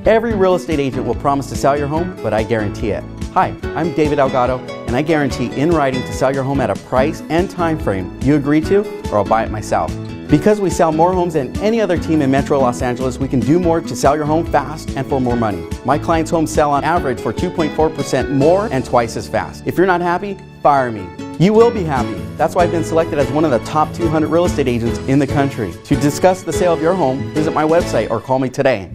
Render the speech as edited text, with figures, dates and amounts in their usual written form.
Every real estate agent will promise to sell your home, but I guarantee it. Hi, I'm David Delgado, and I guarantee in writing to sell your home at a price and time frame you agree to, or I'll buy it myself. Because we sell more homes than any other team in Metro Los Angeles, we can do more to sell your home fast and for more money. My clients' homes sell on average for 2.4% more and twice as fast. If you're not happy, fire me. You will be happy. That's why I've been selected as one of the top 200 real estate agents in the country. To discuss the sale of your home, visit my website or call me today.